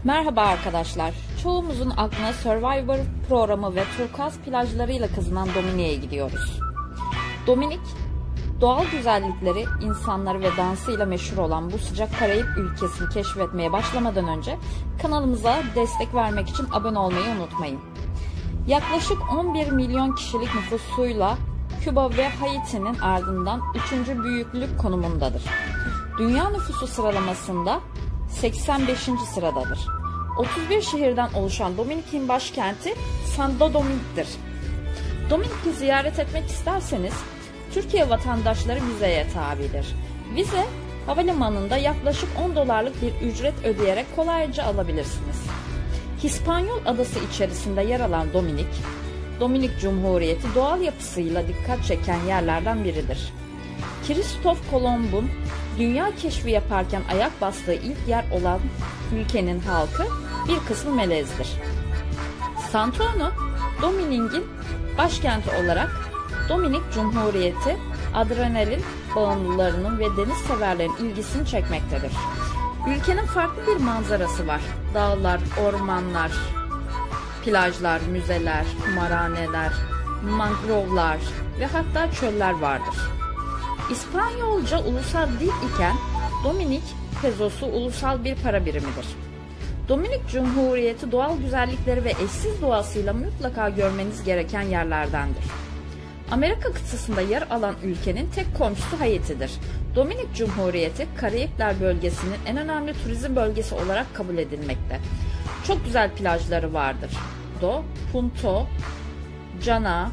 Merhaba arkadaşlar. Çoğumuzun aklına Survivor programı ve turkuaz plajlarıyla kazınan Dominik'e gidiyoruz. Dominik, doğal güzellikleri, insanları ve dansıyla meşhur olan bu sıcak Karayip ülkesini keşfetmeye başlamadan önce kanalımıza destek vermek için abone olmayı unutmayın. Yaklaşık 11 milyon kişilik nüfusuyla Küba ve Haiti'nin ardından 3. büyüklük konumundadır. Dünya nüfusu sıralamasında 85. sıradadır. 31 şehirden oluşan Dominik'in başkenti Santo Domingue'dir. Dominik'i ziyaret etmek isterseniz Türkiye vatandaşları vizeye tabidir. Vize havalimanında yaklaşık $10 bir ücret ödeyerek kolayca alabilirsiniz. Hispanyol adası içerisinde yer alan Dominik Cumhuriyeti doğal yapısıyla dikkat çeken yerlerden biridir. Kristof Kolomb'un dünya keşfi yaparken ayak bastığı ilk yer olan ülkenin halkı bir kısmı melezdir. Santorini, Dominik'in başkenti olarak Dominik Cumhuriyeti adrenalin bağımlılarının ve deniz severlerin ilgisini çekmektedir. Ülkenin farklı bir manzarası var. Dağlar, ormanlar, plajlar, müzeler, kumarhaneler, mangrovlar ve hatta çöller vardır. İspanyolca ulusal dil iken Dominik pezosu ulusal bir para birimidir. Dominik Cumhuriyeti doğal güzellikleri ve eşsiz doğasıyla mutlaka görmeniz gereken yerlerdendir. Amerika kıtasında yer alan ülkenin tek komşusu Haiti'dir. Dominik Cumhuriyeti, Karayipler bölgesinin en önemli turizm bölgesi olarak kabul edilmekte. Çok güzel plajları vardır. Punta Cana,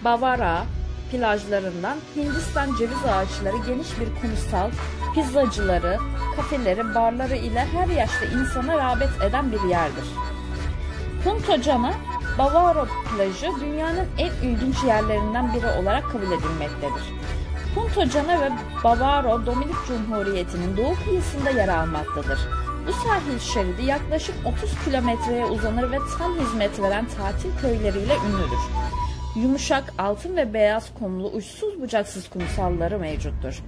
Bavara plajlarından Hindistan ceviz ağaçları, geniş bir kumsal, pizzacıları, kafeleri, barları ile her yaşta insana rağbet eden bir yerdir. Punta Cana, Bavaro plajı dünyanın en ilginç yerlerinden biri olarak kabul edilmektedir. Punta Cana ve Bavaro, Dominik Cumhuriyeti'nin doğu kıyısında yer almaktadır. Bu sahil şeridi yaklaşık 30 kilometreye uzanır ve tam hizmet veren tatil köyleriyle ünlüdür. Yumuşak, altın ve beyaz kumlu, uçsuz bucaksız kumsalları mevcuttur.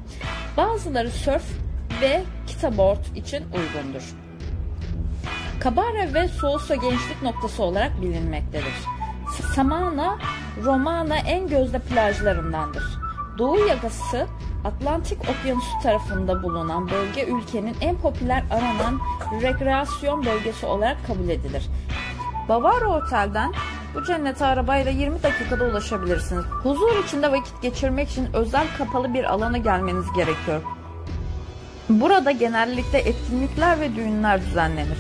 Bazıları sörf ve kiteboard için uygundur. Kabare ve Sousa gençlik noktası olarak bilinmektedir. Samana Romana en gözde plajlarındandır. Doğu yakası Atlantik Okyanusu tarafında bulunan bölge ülkenin en popüler aranan rekreasyon bölgesi olarak kabul edilir. Bavaro Otel'den bu cennete arabayla 20 dakikada ulaşabilirsiniz. Huzur içinde vakit geçirmek için özel kapalı bir alana gelmeniz gerekiyor. Burada genellikle etkinlikler ve düğünler düzenlenir.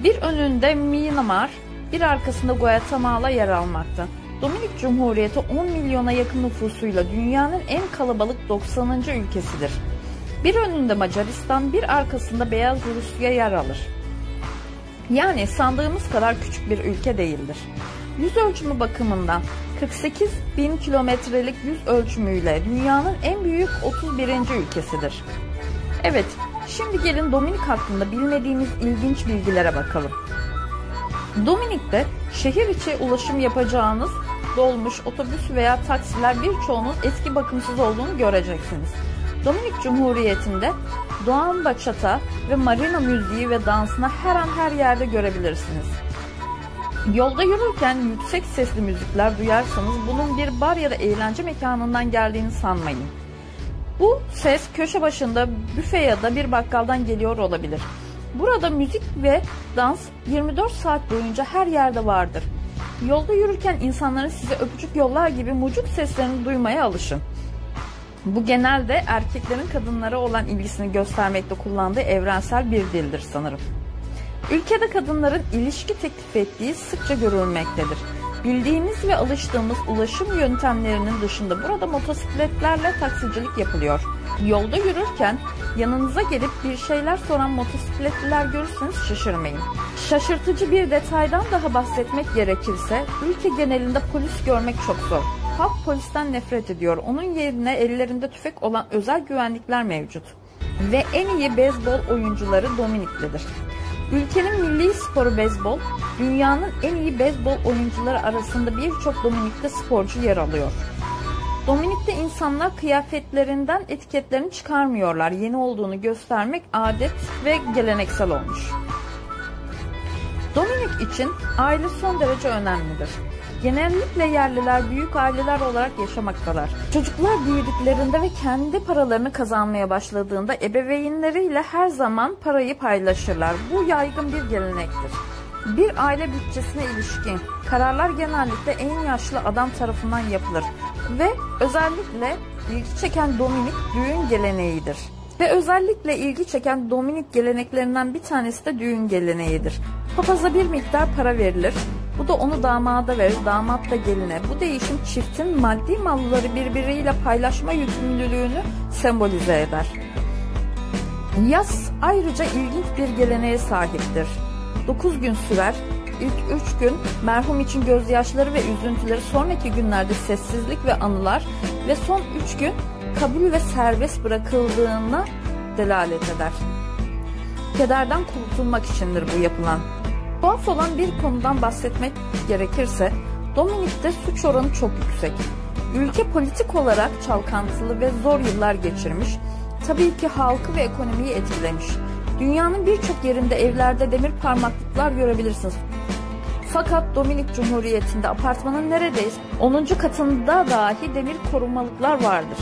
Bir önünde Myanmar, bir arkasında Guatemala yer almakta. Dominik Cumhuriyeti 10 milyona yakın nüfusuyla dünyanın en kalabalık 90. ülkesidir. Bir önünde Macaristan, bir arkasında Beyaz Rusya yer alır. Yani sandığımız kadar küçük bir ülke değildir. Yüz ölçümü bakımından 48 bin kilometrelik yüz ölçümüyle dünyanın en büyük 31. ülkesidir. Evet, şimdi gelin Dominik hakkında bilmediğimiz ilginç bilgilere bakalım. Dominik'te şehir içi ulaşım yapacağınız dolmuş, otobüs veya taksiler birçoğunun eski bakımsız olduğunu göreceksiniz. Dominik Cumhuriyeti'nde Doğan Bachata ve Marina müziği ve dansını her an her yerde görebilirsiniz. Yolda yürürken yüksek sesli müzikler duyarsanız bunun bir bar ya da eğlence mekanından geldiğini sanmayın. Bu ses köşe başında büfe ya da bir bakkaldan geliyor olabilir. Burada müzik ve dans 24 saat boyunca her yerde vardır. Yolda yürürken insanların size öpücük yollar gibi mucuk seslerini duymaya alışın. Bu genelde erkeklerin kadınlara olan ilgisini göstermekte kullandığı evrensel bir dildir sanırım. Ülkede kadınların ilişki teklif ettiği sıkça görülmektedir. Bildiğimiz ve alıştığımız ulaşım yöntemlerinin dışında burada motosikletlerle taksicilik yapılıyor. Yolda yürürken yanınıza gelip bir şeyler soran motosikletliler görürseniz şaşırmayın. Şaşırtıcı bir detaydan daha bahsetmek gerekirse ülke genelinde polis görmek çok zor. Halk polisten nefret ediyor. Onun yerine ellerinde tüfek olan özel güvenlikler mevcut. Ve en iyi beyzbol oyuncuları Dominiklidir. Ülkenin milli sporu beyzbol, dünyanın en iyi beyzbol oyuncuları arasında birçok Dominik'te sporcu yer alıyor. Dominik'te insanlar kıyafetlerinden etiketlerini çıkarmıyorlar. Yeni olduğunu göstermek adet ve geleneksel olmuş. Dominik için aile son derece önemlidir. Genellikle yerliler büyük aileler olarak yaşamaktalar. Çocuklar büyüdüklerinde ve kendi paralarını kazanmaya başladığında ebeveynleriyle her zaman parayı paylaşırlar. Bu yaygın bir gelenektir. Bir aile bütçesine ilişkin kararlar genellikle en yaşlı adam tarafından yapılır ve özellikle ilgi çeken Dominik düğün geleneğidir. Geleneklerinden bir tanesi de düğün geleneğidir. Papaza bir miktar para verilir. Bu da onu damada verir, damat da geline. Bu değişim çiftin maddi malları birbiriyle paylaşma yükümlülüğünü sembolize eder. Yas ayrıca ilginç bir geleneğe sahiptir. 9 gün sürer. İlk 3 gün merhum için gözyaşları ve üzüntüleri, sonraki günlerde sessizlik ve anılar ve son 3 gün kabul ve serbest bırakıldığına delalet eder. Kederden kurtulmak içindir bu yapılan. Tuhaf olan bir konudan bahsetmek gerekirse, Dominik'te suç oranı çok yüksek. Ülke politik olarak çalkantılı ve zor yıllar geçirmiş, tabii ki halkı ve ekonomiyi etkilemiş. Dünyanın birçok yerinde evlerde demir parmaklıklar görebilirsiniz. Fakat Dominik Cumhuriyeti'nde apartmanın neredeyse 10. katında dahi demir korumalıklar vardır.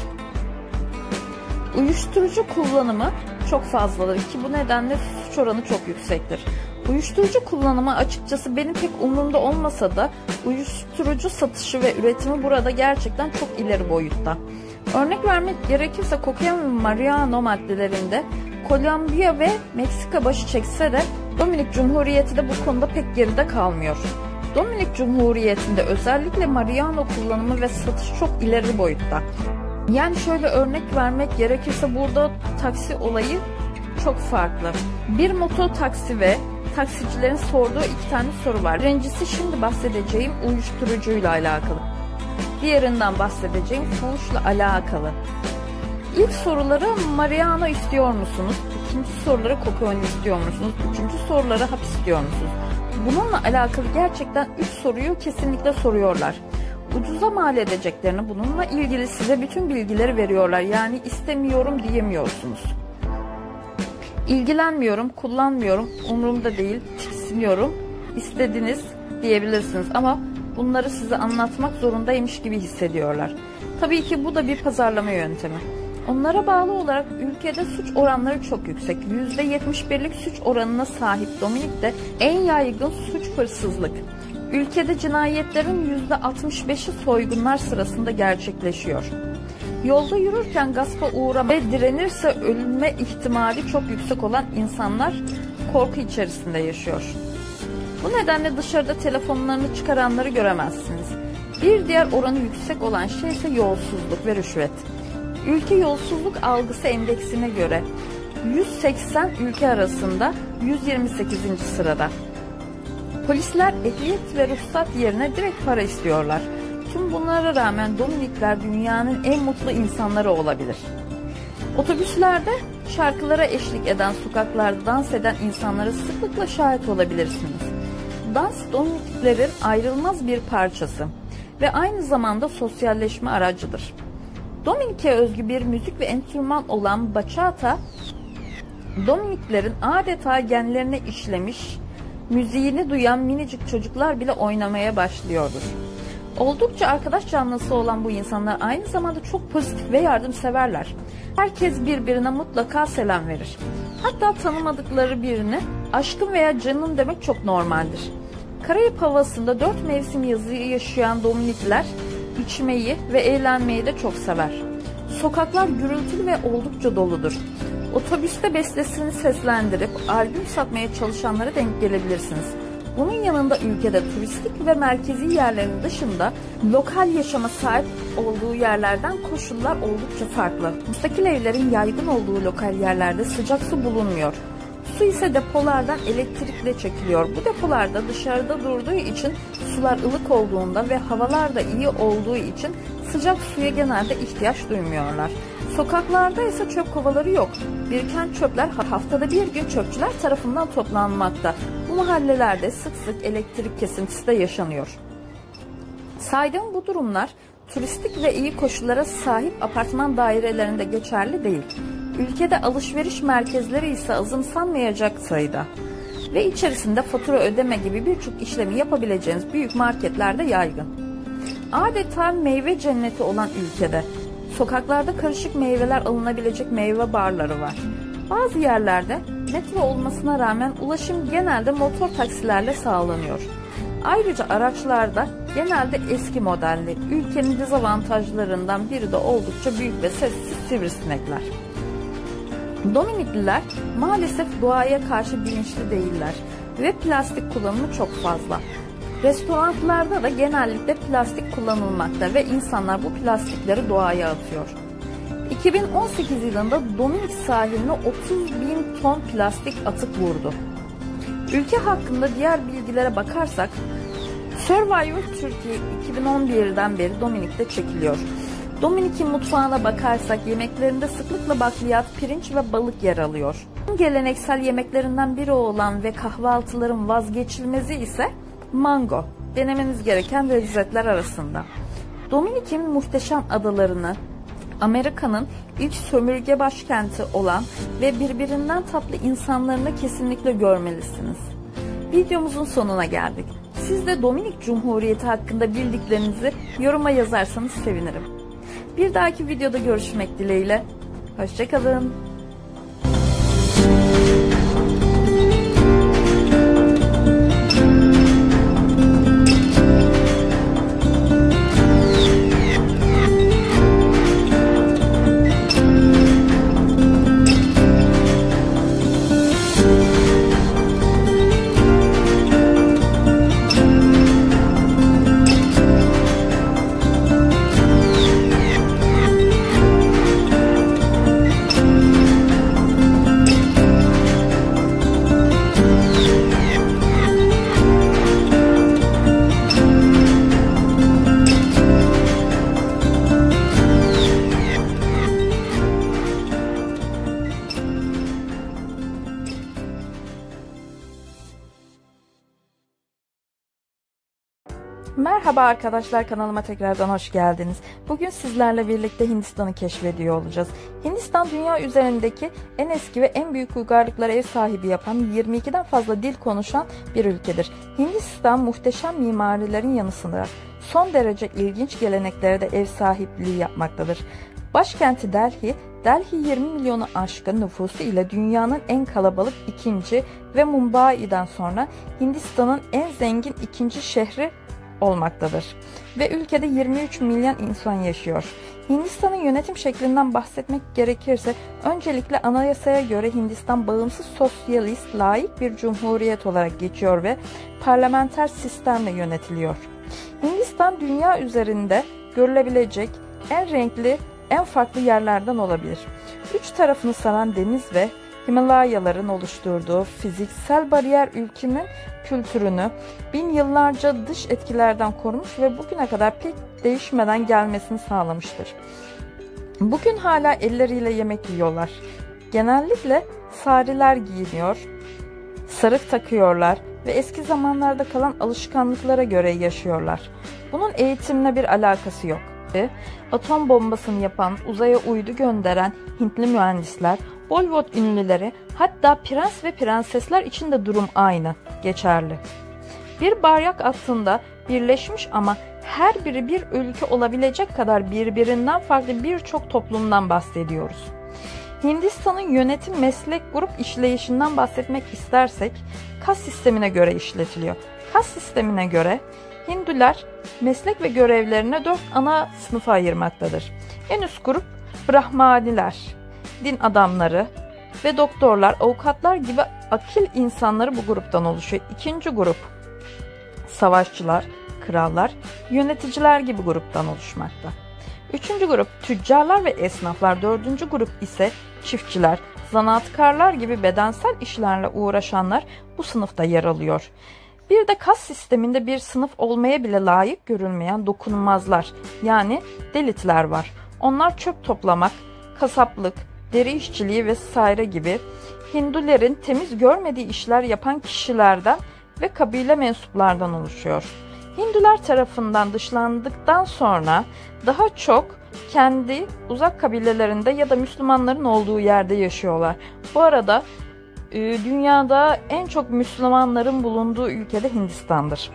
Uyuşturucu kullanımı çok fazladır ki bu nedenle suç oranı çok yüksektir. Uyuşturucu kullanımı açıkçası benim pek umurumda olmasa da uyuşturucu satışı ve üretimi burada gerçekten çok ileri boyutta. Örnek vermek gerekirse kokain ve marihuana maddelerinde Kolombiya ve Meksika başı çekse de Dominik Cumhuriyeti de bu konuda pek geride kalmıyor. Dominik Cumhuriyeti'nde özellikle marihuana kullanımı ve satışı çok ileri boyutta. Yani şöyle örnek vermek gerekirse burada taksi olayı çok farklı. Bir motor taksi ve taksicilerin sorduğu 2 tane soru var. Birincisi şimdi bahsedeceğim uyuşturucuyla alakalı. Diğerinden bahsedeceğim fuhuşla alakalı. İlk soruları marihuana istiyor musunuz? İkinci soruları kokain istiyor musunuz? Üçüncü soruları hapis istiyor musunuz? Bununla alakalı gerçekten 3 soruyu kesinlikle soruyorlar. Ucuza mal edeceklerini, bununla ilgili size bütün bilgileri veriyorlar. Yani istemiyorum diyemiyorsunuz. İlgilenmiyorum, kullanmıyorum, umurumda değil, tiksiniyorum, istediniz diyebilirsiniz. Ama bunları size anlatmak zorundaymış gibi hissediyorlar. Tabii ki bu da bir pazarlama yöntemi. Onlara bağlı olarak ülkede suç oranları çok yüksek. %71'lik suç oranına sahip Dominik'te en yaygın suç hırsızlık. Ülkede cinayetlerin %65'i soygunlar sırasında gerçekleşiyor. Yolda yürürken gaspa uğrama ve direnirse ölme ihtimali çok yüksek olan insanlar korku içerisinde yaşıyor. Bu nedenle dışarıda telefonlarını çıkaranları göremezsiniz. Bir diğer oranı yüksek olan şey ise yolsuzluk ve rüşvet. Ülke yolsuzluk algısı endeksine göre 180 ülke arasında 128. sırada. Polisler ehliyet ve ruhsat yerine direkt para istiyorlar. Tüm bunlara rağmen Dominikler dünyanın en mutlu insanları olabilir. Otobüslerde şarkılara eşlik eden, sokaklarda dans eden insanlara sıklıkla şahit olabilirsiniz. Dans Dominiklerin ayrılmaz bir parçası ve aynı zamanda sosyalleşme aracıdır. Dominik'e özgü bir müzik ve enstrüman olan bachata, Dominiklerin adeta genlerine işlemiş, müziğini duyan minicik çocuklar bile oynamaya başlıyordur. Oldukça arkadaş canlısı olan bu insanlar aynı zamanda çok pozitif ve yardımseverler. Herkes birbirine mutlaka selam verir. Hatta tanımadıkları birine aşkım veya canım demek çok normaldir. Karayip havasında 4 mevsim yazıyı yaşayan Dominikler içmeyi ve eğlenmeyi de çok sever. Sokaklar gürültülü ve oldukça doludur. Otobüste bestesini seslendirip albüm satmaya çalışanlara denk gelebilirsiniz. Bunun yanında ülkede turistik ve merkezi yerlerin dışında lokal yaşama sahip olduğu yerlerden koşullar oldukça farklı. Müstakil evlerin yaygın olduğu lokal yerlerde sıcak su bulunmuyor. Su ise depolardan elektrikle çekiliyor. Bu depolarda dışarıda durduğu için sular ılık olduğunda ve havalar da iyi olduğu için sıcak suya genelde ihtiyaç duymuyorlar. Sokaklarda ise çöp kovaları yok. Biriken çöpler haftada bir gün çöpçüler tarafından toplanmakta. Bu mahallelerde sık sık elektrik kesintisi de yaşanıyor. Saydığım bu durumlar turistik ve iyi koşullara sahip apartman dairelerinde geçerli değil. Ülkede alışveriş merkezleri ise azımsanmayacak sayıda. ve içerisinde fatura ödeme gibi birçok işlemi yapabileceğiniz büyük marketlerde yaygın. Adeta meyve cenneti olan ülkede sokaklarda karışık meyveler alınabilecek meyve barları var. Bazı yerlerde metro olmasına rağmen ulaşım genelde motor taksilerle sağlanıyor. Ayrıca araçlarda genelde eski modelli, ülkenin dezavantajlarından biri de oldukça büyük ve sessiz sivrisinekler. Dominikliler maalesef doğaya karşı bilinçli değiller ve plastik kullanımı çok fazla. Restoranlarda da genellikle plastik kullanılmakta ve insanlar bu plastikleri doğaya atıyor. 2018 yılında Dominik sahiline 30.000 ton plastik atık vurdu. Ülke hakkında diğer bilgilere bakarsak, Survivor Türkiye 2011'den beri Dominik'te çekiliyor. Dominik'in mutfağına bakarsak yemeklerinde sıklıkla bakliyat, pirinç ve balık yer alıyor. Geleneksel yemeklerinden biri olan ve kahvaltıların vazgeçilmezi ise mango. Denemeniz gereken lezzetler arasında. Dominik'in muhteşem adalarını, Amerika'nın ilk sömürge başkenti olan ve birbirinden tatlı insanlarını kesinlikle görmelisiniz. Videomuzun sonuna geldik. Siz de Dominik Cumhuriyeti hakkında bildiklerinizi yoruma yazarsanız sevinirim. Bir dahaki videoda görüşmek dileğiyle. Hoşça kalın. Merhaba arkadaşlar, kanalıma tekrardan hoş geldiniz. Bugün sizlerle birlikte Hindistan'ı keşfediyor olacağız. Hindistan dünya üzerindeki en eski ve en büyük uygarlıklara ev sahibi yapan 22'den fazla dil konuşan bir ülkedir. Hindistan muhteşem mimarilerin yanı sıra son derece ilginç geleneklere de ev sahipliği yapmaktadır. Başkenti Delhi, 20 milyonu aşkın nüfusu ile dünyanın en kalabalık ikinci ve Mumbai'den sonra Hindistan'ın en zengin ikinci şehri olmaktadır ve ülkede 23 milyon insan yaşıyor. Hindistan'ın yönetim şeklinden bahsetmek gerekirse öncelikle anayasaya göre Hindistan bağımsız sosyalist laik bir cumhuriyet olarak geçiyor ve parlamenter sistemle yönetiliyor. Hindistan dünya üzerinde görülebilecek en renkli, en farklı yerlerden olabilir. Üç tarafını saran deniz ve Himalayaların oluşturduğu fiziksel bariyer ülkenin kültürünü bin yıllarca dış etkilerden korumuş ve bugüne kadar pek değişmeden gelmesini sağlamıştır. Bugün hala elleriyle yemek yiyorlar. Genellikle sariler giyiniyor, sarık takıyorlar ve eski zamanlarda kalan alışkanlıklara göre yaşıyorlar. Bunun eğitimle bir alakası yok. Atom bombasını yapan, uzaya uydu gönderen Hintli mühendisler, Bollywood ünlüleri, hatta prens ve prensesler için de durum aynı, geçerli. Bir bayrak altında birleşmiş ama her biri bir ülke olabilecek kadar birbirinden farklı birçok toplumdan bahsediyoruz. Hindistan'ın yönetim meslek grup işleyişinden bahsetmek istersek, kas sistemine göre işletiliyor. Kas sistemine göre Hindular meslek ve görevlerine 4 ana sınıfa ayırmaktadır. En üst grup Brahmaniler, din adamları ve doktorlar, avukatlar gibi akil insanları bu gruptan oluşuyor. İkinci grup savaşçılar, krallar, yöneticiler gibi gruptan oluşmakta. Üçüncü grup tüccarlar ve esnaflar. Dördüncü grup ise çiftçiler, zanaatkarlar gibi bedensel işlerle uğraşanlar bu sınıfta yer alıyor. Bir de kas sisteminde bir sınıf olmaya bile layık görülmeyen dokunulmazlar, yani delitler var. Onlar çöp toplamak, kasaplık, deri işçiliği vesaire gibi Hindulerin temiz görmediği işler yapan kişilerden ve kabile mensuplardan oluşuyor. Hindular tarafından dışlandıktan sonra daha çok kendi uzak kabilelerinde ya da Müslümanların olduğu yerde yaşıyorlar. Bu arada dünyada en çok Müslümanların bulunduğu ülkede Hindistan'dır.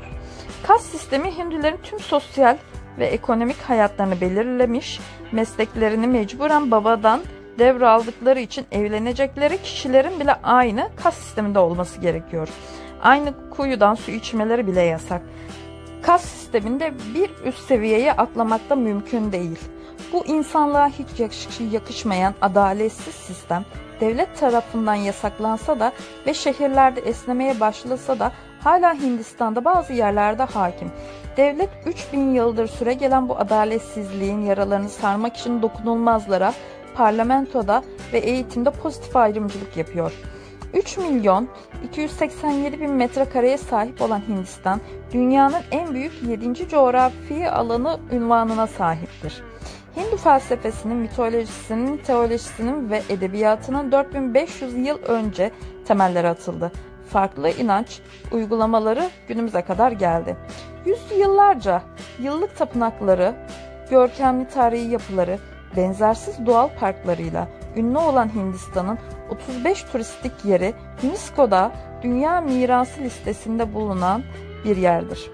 Kas sistemi Hinduların tüm sosyal ve ekonomik hayatlarını belirlemiş, mesleklerini mecburen babadan devraldıkları için evlenecekleri kişilerin bile aynı kas sisteminde olması gerekiyor. Aynı kuyudan su içmeleri bile yasak. Kas sisteminde bir üst seviyeye atlamak da mümkün değil. Bu insanlığa hiç yakışmayan adaletsiz sistem devlet tarafından yasaklansa da ve şehirlerde esnemeye başlasa da hala Hindistan'da bazı yerlerde hakim. Devlet 3000 yıldır süre gelen bu adaletsizliğin yaralarını sarmak için dokunulmazlara parlamentoda ve eğitimde pozitif ayrımcılık yapıyor. 3 milyon 287 bin metrekareye sahip olan Hindistan, dünyanın en büyük 7. coğrafi alanı unvanına sahiptir. Hindu felsefesinin, mitolojisinin, teolojisinin ve edebiyatının 4500 yıl önce temelleri atıldı. Farklı inanç uygulamaları günümüze kadar geldi. Yüzyıllarca yıllık tapınakları, görkemli tarihi yapıları, benzersiz doğal parklarıyla ünlü olan Hindistan'ın 35 turistik yeri UNESCO'da Dünya Mirası listesinde bulunan bir yerdir.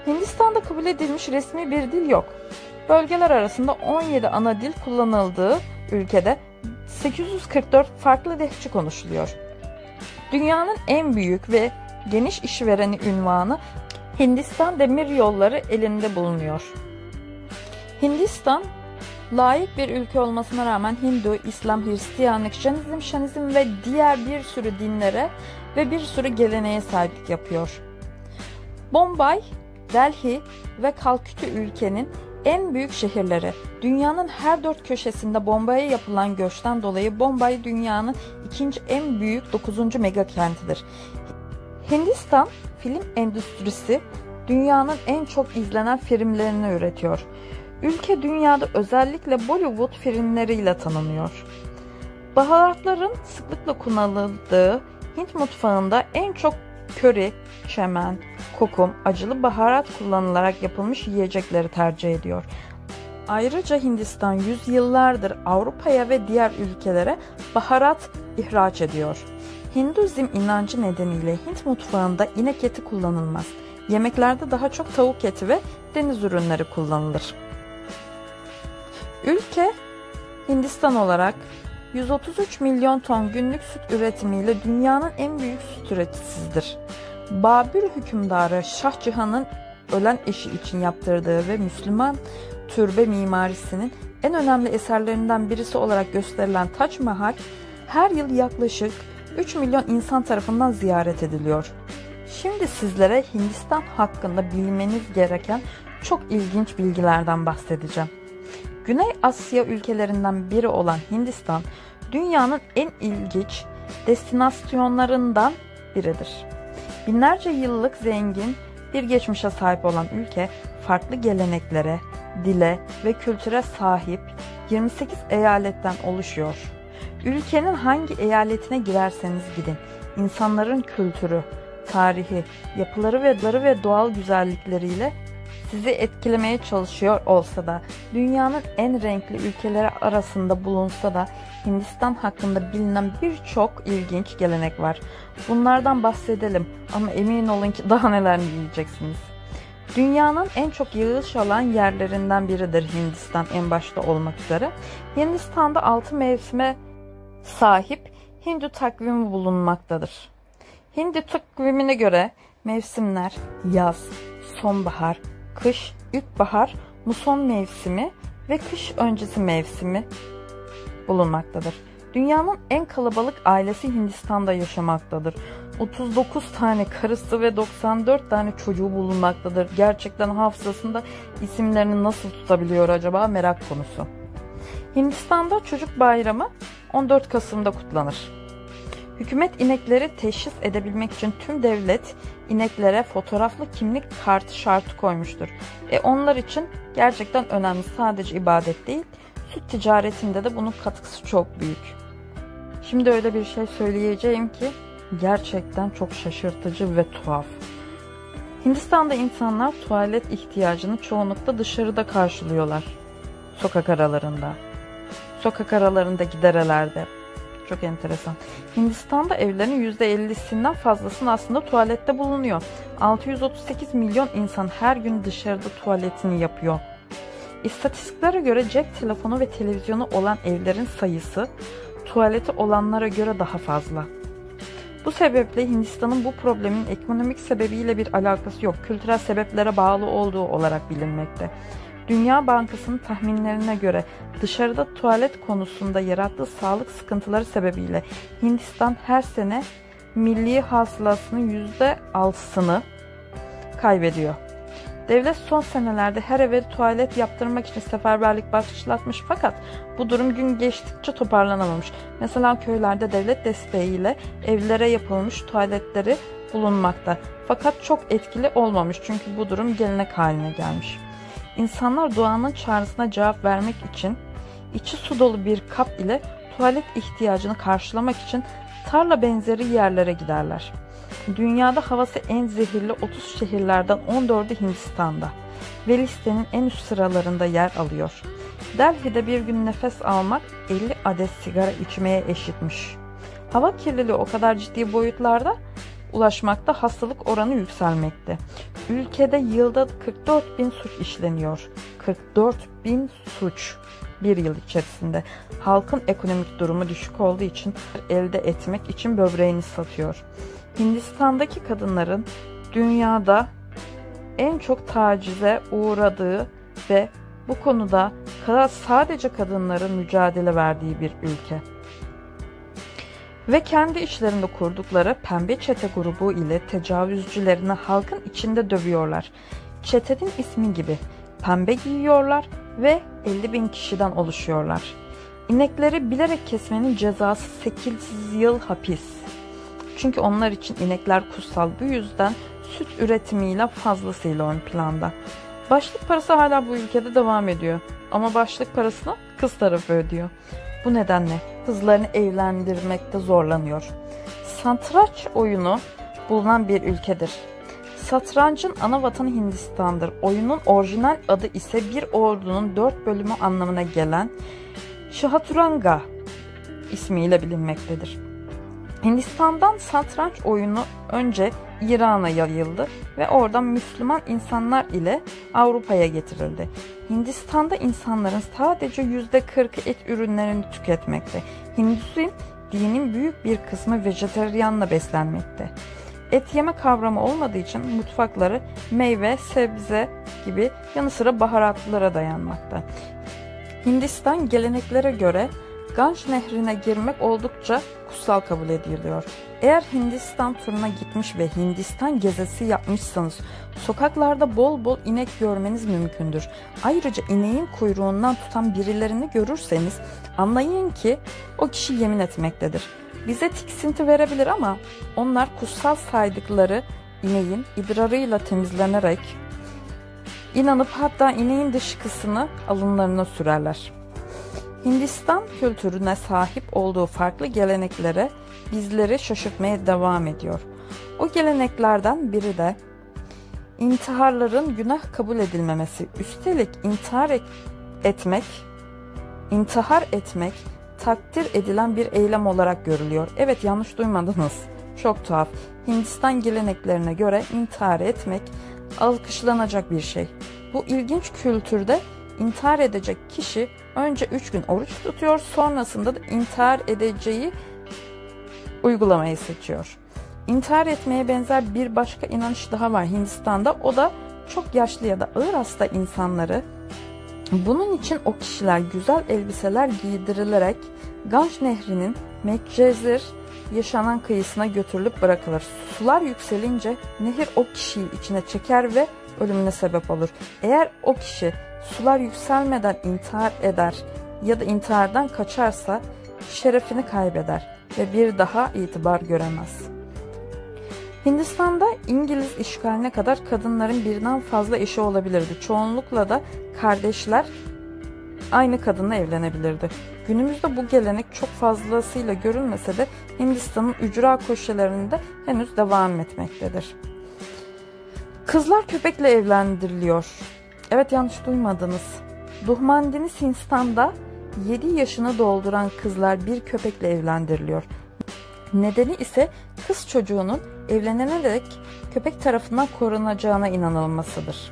Hindistan'da kabul edilmiş resmi bir dil yok. Bölgeler arasında 17 ana dil kullanıldığı ülkede 844 farklı lehçe konuşuluyor. Dünyanın en büyük ve geniş işvereni unvanı Hindistan Demiryolları elinde bulunuyor. Hindistan, layık bir ülke olmasına rağmen Hindu, İslam, Hristiyanlık, Jainizm, Şinizm ve diğer bir sürü dinlere ve bir sürü geleneğe sahiplik yapıyor. Bombay, Delhi ve Kalkütü ülkenin en büyük şehirleri. Dünyanın her dört köşesinde Bombay'a yapılan göçten dolayı Bombay dünyanın ikinci en büyük 9. mega kentidir. Hindistan film endüstrisi dünyanın en çok izlenen filmlerini üretiyor. Ülke dünyada özellikle Bollywood filmleriyle tanınıyor. Baharatların sıklıkla kullanıldığı Hint mutfağında en çok köri, çemen, kokum, acılı baharat kullanılarak yapılmış yiyecekleri tercih ediyor. Ayrıca Hindistan yüzyıllardır Avrupa'ya ve diğer ülkelere baharat ihraç ediyor. Hinduizm inancı nedeniyle Hint mutfağında inek eti kullanılmaz. Yemeklerde daha çok tavuk eti ve deniz ürünleri kullanılır. Ülke Hindistan olarak 133 milyon ton günlük süt üretimiyle dünyanın en büyük süt üreticisidir. Babür hükümdarı Şah Cihan'ın ölen eşi için yaptırdığı ve Müslüman türbe mimarisinin en önemli eserlerinden birisi olarak gösterilen Taç Mahal her yıl yaklaşık 3 milyon insan tarafından ziyaret ediliyor. Şimdi sizlere Hindistan hakkında bilmeniz gereken çok ilginç bilgilerden bahsedeceğim. Güney Asya ülkelerinden biri olan Hindistan, dünyanın en ilginç destinasyonlarından biridir. Binlerce yıllık zengin bir geçmişe sahip olan ülke, farklı geleneklere, dile ve kültüre sahip 28 eyaletten oluşuyor. Ülkenin hangi eyaletine giderseniz gidin, insanların kültürü, tarihi, yapıları ve doğal güzellikleriyle sizi etkilemeye çalışıyor olsa da, dünyanın en renkli ülkeleri arasında bulunsa da Hindistan hakkında bilinen birçok ilginç gelenek var. Bunlardan bahsedelim ama emin olun ki daha neler diyeceksiniz. Dünyanın en çok yağış alan yerlerinden biridir Hindistan en başta olmak üzere. Hindistan'da 6 mevsime sahip Hindu takvimi bulunmaktadır. Hindu takvimine göre mevsimler yaz, sonbahar, kış, ilkbahar, muson mevsimi ve kış öncesi mevsimi bulunmaktadır. Dünyanın en kalabalık ailesi Hindistan'da yaşamaktadır. 39 tane karısı ve 94 tane çocuğu bulunmaktadır. Gerçekten hafızasında isimlerini nasıl tutabiliyor acaba, merak konusu. Hindistan'da çocuk bayramı 14 Kasım'da kutlanır. Hükümet inekleri teşhis edebilmek için tüm devlet ineklere fotoğraflı kimlik kartı şartı koymuştur. Onlar için gerçekten önemli, sadece ibadet değil, süt ticaretinde de bunun katkısı çok büyük. Şimdi öyle bir şey söyleyeceğim ki gerçekten çok şaşırtıcı ve tuhaf. Hindistan'da insanlar tuvalet ihtiyacını çoğunlukla dışarıda karşılıyorlar. Sokak aralarında, sokak aralarındaki derelerde, Çok enteresan. Hindistan'da evlerin %50'sinden fazlasının aslında tuvalette bulunuyor. 638 milyon insan her gün dışarıda tuvaletini yapıyor. İstatistiklere göre cep telefonu ve televizyonu olan evlerin sayısı tuvaleti olanlara göre daha fazla. Bu sebeple Hindistan'ın bu problemin ekonomik sebebiyle bir alakası yok, kültürel sebeplere bağlı olduğu olarak bilinmekte. Dünya Bankası'nın tahminlerine göre dışarıda tuvalet konusunda yarattığı sağlık sıkıntıları sebebiyle Hindistan her sene milli hasılasının %6'sını kaybediyor. Devlet son senelerde her eve tuvalet yaptırmak için seferberlik başlatmış fakat bu durum gün geçtikçe toparlanamamış. Mesela köylerde devlet desteğiyle evlere yapılmış tuvaletleri bulunmakta. Fakat çok etkili olmamış çünkü bu durum gelenek haline gelmiş. İnsanlar doğanın çağrısına cevap vermek için içi su dolu bir kap ile tuvalet ihtiyacını karşılamak için tarla benzeri yerlere giderler. Dünyada havası en zehirli 30 şehirlerden 14'ü Hindistan'da ve listenin en üst sıralarında yer alıyor. Delhi'de bir gün nefes almak 50 adet sigara içmeye eşitmiş. Hava kirliliği o kadar ciddi boyutlarda ulaşmakta, hastalık oranı yükselmekte. Ülkede yılda 44 bin suç işleniyor. 44 bin suç bir yıl içerisinde. Halkın ekonomik durumu düşük olduğu için elde etmek için böbreğini satıyor. Hindistan'daki kadınların dünyada en çok tacize uğradığı ve bu konuda sadece kadınların mücadele verdiği bir ülke. Ve kendi içlerinde kurdukları pembe çete grubu ile tecavüzcülerini halkın içinde dövüyorlar. Çetenin ismi gibi pembe giyiyorlar ve 50 bin kişiden oluşuyorlar. İnekleri bilerek kesmenin cezası 8 yıl hapis. Çünkü onlar için inekler kutsal, bu yüzden süt üretimiyle fazlasıyla ön planda. Başlık parası hala bu ülkede devam ediyor ama başlık parasını kız tarafı ödüyor. Bu nedenle kızlarını evlendirmekte zorlanıyor. Satranç oyunu bulunan bir ülkedir. Satrancın ana vatanı Hindistan'dır. Oyunun orijinal adı ise bir ordunun 4 bölümü anlamına gelen Şahaturanga ismiyle bilinmektedir. Hindistan'dan satranç oyunu önce İran'a yayıldı ve oradan Müslüman insanlar ile Avrupa'ya getirildi. Hindistan'da insanların sadece %40'ı et ürünlerini tüketmekte. Hinduizm dinin büyük bir kısmı vejetaryenle beslenmekte. Et yeme kavramı olmadığı için mutfakları meyve, sebze gibi yanı sıra baharatlara dayanmakta. Hindistan geleneklere göre Ganj Nehri'ne girmek oldukça kutsal kabul ediliyor. Eğer Hindistan turuna gitmiş ve Hindistan gezisi yapmışsanız sokaklarda bol bol inek görmeniz mümkündür. Ayrıca ineğin kuyruğundan tutan birilerini görürseniz anlayın ki o kişi yemin etmektedir. Bize tiksinti verebilir ama onlar kutsal saydıkları ineğin idrarıyla temizlenerek inanıp hatta ineğin dışkısını alınlarına sürerler. Hindistan kültürüne sahip olduğu farklı geleneklere bizleri şaşırtmaya devam ediyor. O geleneklerden biri de intiharların günah kabul edilmemesi. Üstelik intihar etmek takdir edilen bir eylem olarak görülüyor. Evet, yanlış duymadınız. Çok tuhaf. Hindistan geleneklerine göre intihar etmek alkışlanacak bir şey. Bu ilginç kültürde intihar edecek kişi önce 3 gün oruç tutuyor, sonrasında da intihar edeceği uygulamayı seçiyor. İntihar etmeye benzer bir başka inanış daha var Hindistan'da. O da çok yaşlı ya da ağır hasta insanları. Bunun için o kişiler güzel elbiseler giydirilerek Ganj Nehri'nin Medcezir yaşanan kıyısına götürülüp bırakılır. Sular yükselince nehir o kişiyi içine çeker ve ölümüne sebep olur. Eğer o kişi sular yükselmeden intihar eder ya da intihardan kaçarsa şerefini kaybeder ve bir daha itibar göremez. Hindistan'da İngiliz işgaline kadar kadınların birden fazla eşi olabilirdi. Çoğunlukla da kardeşler aynı kadınla evlenebilirdi. Günümüzde bu gelenek çok fazlasıyla görülmese de Hindistan'ın ücra köşelerinde henüz devam etmektedir. Kızlar köpekle evlendiriliyor. Evet, yanlış duymadınız. Duhmandini Hindistan'da 7 yaşını dolduran kızlar bir köpekle evlendiriliyor. Nedeni ise kız çocuğunun evlenilerek köpek tarafından korunacağına inanılmasıdır.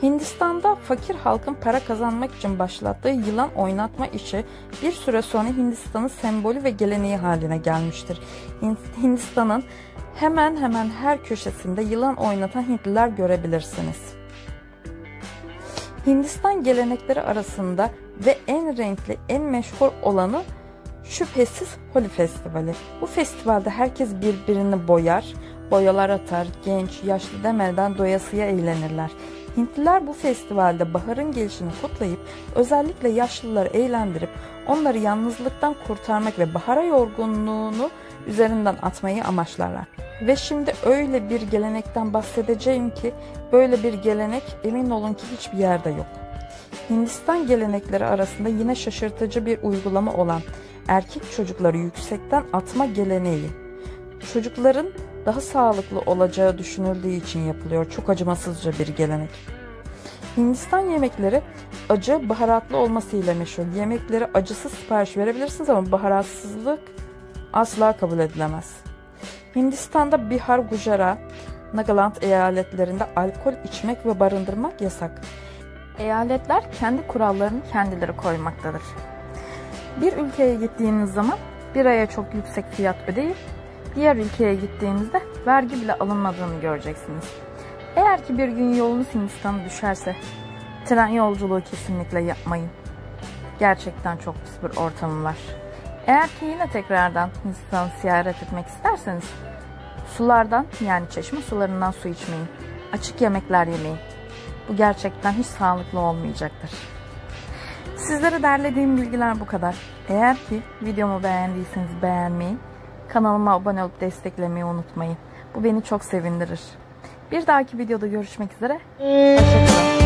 Hindistan'da fakir halkın para kazanmak için başlattığı yılan oynatma işi bir süre sonra Hindistan'ın sembolü ve geleneği haline gelmiştir. Hindistan'ın hemen hemen her köşesinde yılan oynatan Hintliler görebilirsiniz. Hindistan gelenekleri arasında ve en renkli, en meşhur olanı şüphesiz Holi Festivali. Bu festivalde herkes birbirini boyar, boyalar atar, genç, yaşlı demeden doyasıya eğlenirler. Hintliler bu festivalde baharın gelişini kutlayıp özellikle yaşlıları eğlendirip onları yalnızlıktan kurtarmak ve bahara yorgunluğunu üzerinden atmayı amaçlarlar. Ve şimdi öyle bir gelenekten bahsedeceğim ki böyle bir gelenek emin olun ki hiçbir yerde yok. Hindistan gelenekleri arasında yine şaşırtıcı bir uygulama olan erkek çocukları yüksekten atma geleneği. Çocukların daha sağlıklı olacağı düşünüldüğü için yapılıyor. Çok acımasızca bir gelenek. Hindistan yemekleri acı, baharatlı olmasıyla meşhur. Yemekleri acısız sipariş verebilirsiniz ama baharatsızlık asla kabul edilemez. Hindistan'da Bihar, Gujarat, Nagaland eyaletlerinde alkol içmek ve barındırmak yasak. Eyaletler kendi kurallarını kendileri koymaktadır. Bir ülkeye gittiğiniz zaman biraya çok yüksek fiyat ödeyip diğer ülkeye gittiğinizde vergi bile alınmadığını göreceksiniz. Eğer ki bir gün yolunuz Hindistan'a düşerse tren yolculuğu kesinlikle yapmayın. Gerçekten çok pis bir ortamı var. Eğer ki yine tekrardan Hindistan'ı ziyaret etmek isterseniz sulardan, yani çeşme sularından su içmeyin. Açık yemekler yemeyin. Bu gerçekten hiç sağlıklı olmayacaktır. Sizlere derlediğim bilgiler bu kadar. Eğer ki videomu beğendiyseniz beğenmeyi, kanalıma abone olup desteklemeyi unutmayın. Bu beni çok sevindirir. Bir dahaki videoda görüşmek üzere. Hoşçakalın.